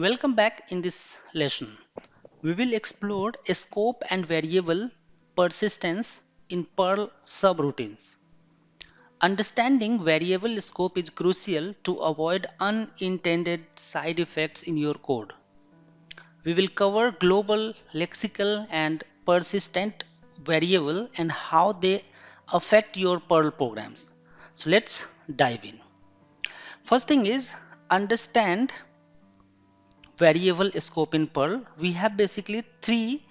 Welcome back. In this lesson. We will explore a scope and variable persistence in Perl subroutines. Understanding variable scope is crucial to avoid unintended side effects in your code. We will cover global, lexical, and persistent variable and how they affect your Perl programs. So let's dive in. First thing is understand variable scope in Perl. We have basically three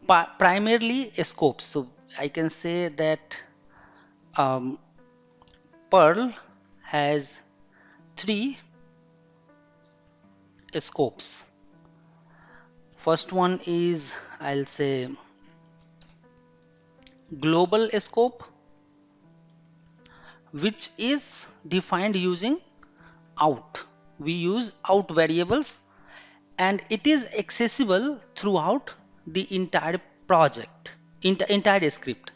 primarily scopes. So I can say that um, Perl has three scopes. First one is, I'll say, global scope, which is defined using out. We use out variables and it is accessible throughout the entire project, entire script.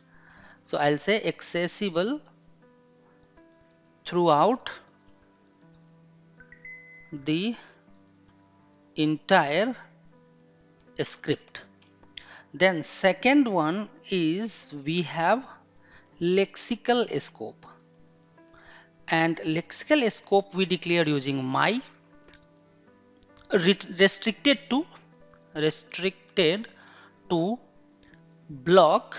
So I'll say accessible throughout the entire script. Then second one is we have lexical scope, and lexical scope we declare using my restricted to restricted to block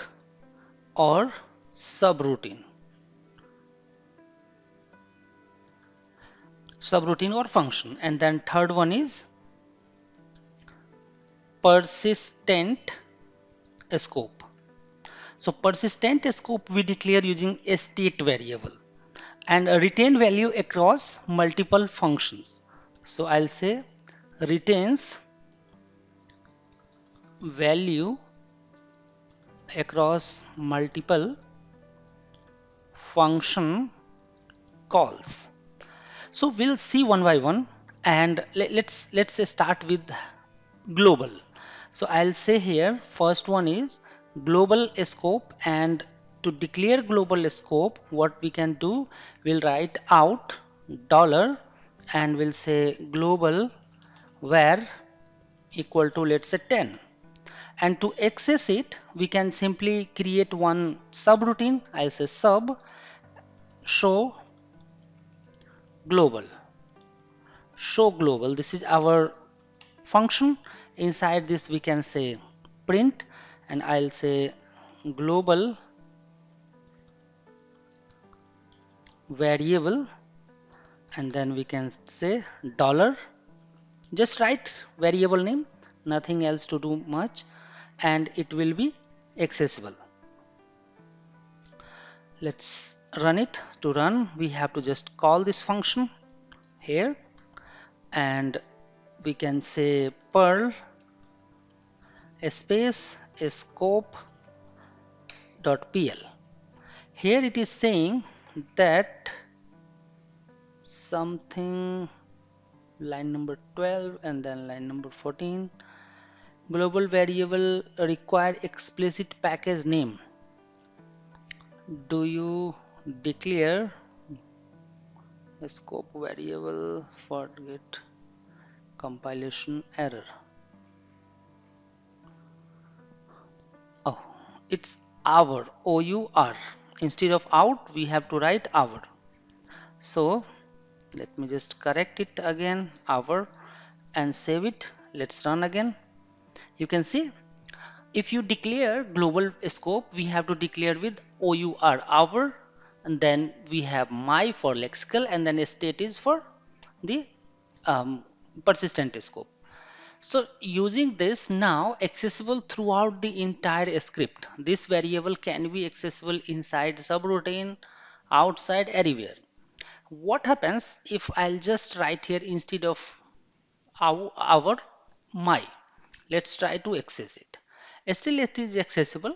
or subroutine or function. And then third one is persistent scope. So persistent scope we declare using a state variable and a retain value across multiple functions. So I'll say retains value across multiple function calls. So we'll see one by one, and let's start with global. So I'll say here first one is global scope, and to declare global scope what we can do, we'll write out dollar and we'll say global var equal to, let's say, 10. And to access it we can simply create one subroutine. I'll say sub show global. This is our function. Inside this we can say print, and I'll say global variable, and then we can say dollar. Just write variable name, nothing else to do much, and it will be accessible. Let's run it. To run we have to just call this function here, and we can say Perl space scope .pl. Here it is saying that something, line number 12 and then line number 14, global variable require explicit package name. Do you declare a scope variable? Forget compilation error. Oh, it's our, our. Instead of out we have to write our. So let me just correct it again, our, and save it. Let's run again. You can see if you declare global scope we have to declare with our, and then we have my for lexical, and then state is for the persistent scope. So using this now accessible throughout the entire script. This variable can be accessible inside subroutine, outside, everywhere. What happens if I'll just write here instead of our my? Let's try to access it. Still it is accessible.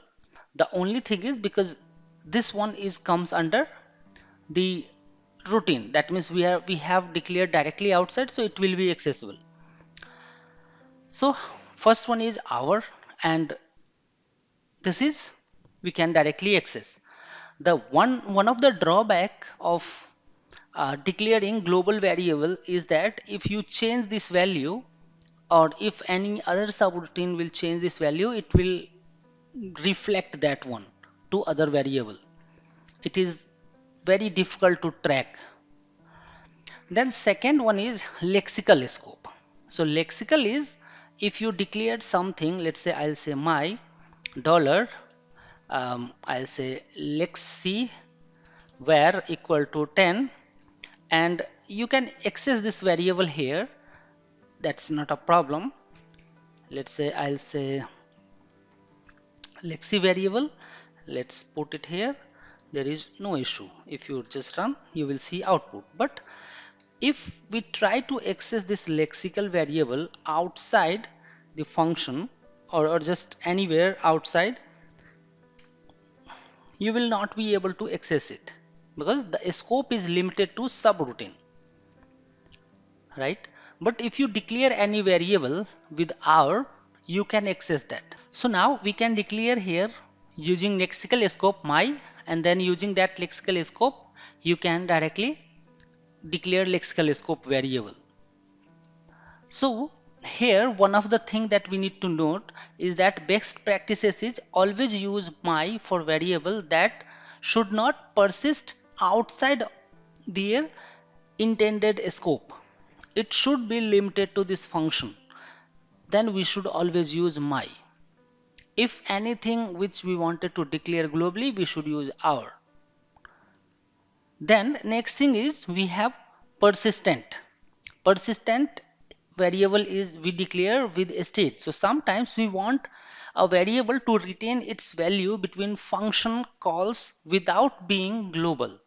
The only thing is because this one is comes under the routine, that means we have declared directly outside, so it will be accessible. So first one is our, and this is we can directly access. The one of the drawback of declaring global variable is that if you change this value, or if any other subroutine will change this value, it will reflect that one to other variable. It is very difficult to track. Then second one is lexical scope. So lexical is if you declared something, let's say I'll say my dollar, I'll say lexi var equal to 10, and you can access this variable here. That's not a problem. Let's say I'll say lexi variable. Let's put it here. There is no issue. If you just run, you will see output. But if we try to access this lexical variable outside the function, or just anywhere outside, you will not be able to access it because the scope is limited to subroutine, right? But if you declare any variable with our, you can access that. So now we can declare here using lexical scope my, and then using that lexical scope you can directly declare lexical scope variable. So here one of the thing that we need to note is that best practices is always use my for variable that should not persist outside their intended scope. It should be limited to this function. Then we should always use my. If anything which we wanted to declare globally, we should use our. Then next thing is we have persistent. Persistent variable is we declare with state. So sometimes we want a variable to retain its value between function calls without being global.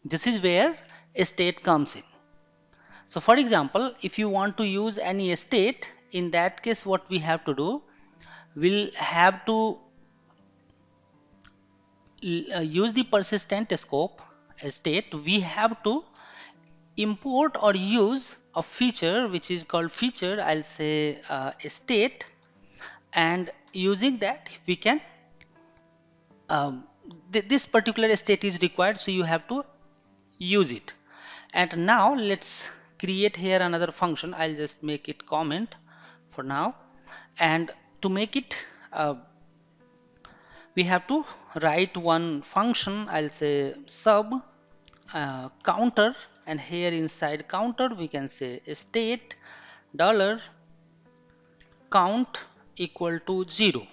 This is where state comes in. So for example, if you want to use any state, in that case what we have to do, we'll have to use the persistent scope state. We have to import or use a feature which is called feature, I'll say state, and using that we can this particular state is required, so you have to use it. And now let's create here another function. I'll just make it comment for now, and to make it we have to write one function. I'll say sub counter, and here inside counter we can say state dollar count equal to 0.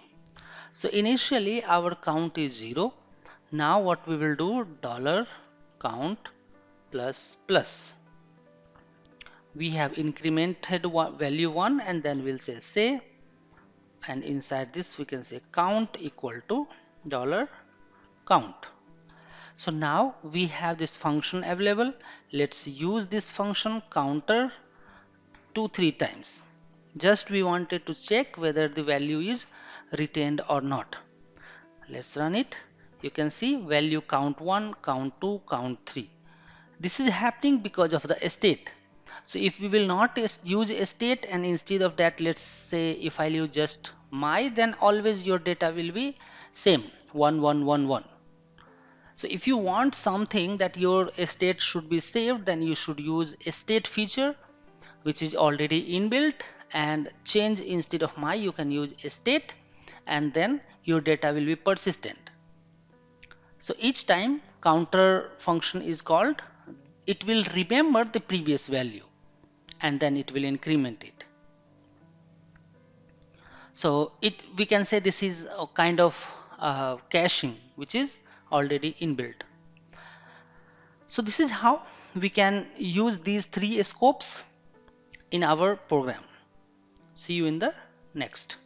So initially our count is 0. Now what we will do, dollar count plus plus. We have incremented value 1, and then we'll say, and inside this we can say count equal to dollar count. So now we have this function available. Let's use this function counter 2-3 times. Just we wanted to check whether the value is retained or not. Let's run it. You can see value count 1, count 2, count 3. This is happening because of the state. So if we will not use a state, and instead of that, let's say if I'll use just my, then always your data will be same 1 1 1 1. So if you want something that your state should be saved, then you should use a state feature which is already inbuilt, and change instead of my you can use a state, and then your data will be persistent. So each time counter function is called, it will remember the previous value and then it will increment it. So we can say this is a kind of caching which is already inbuilt. So this is how we can use these 3 scopes in our program. See you in the next.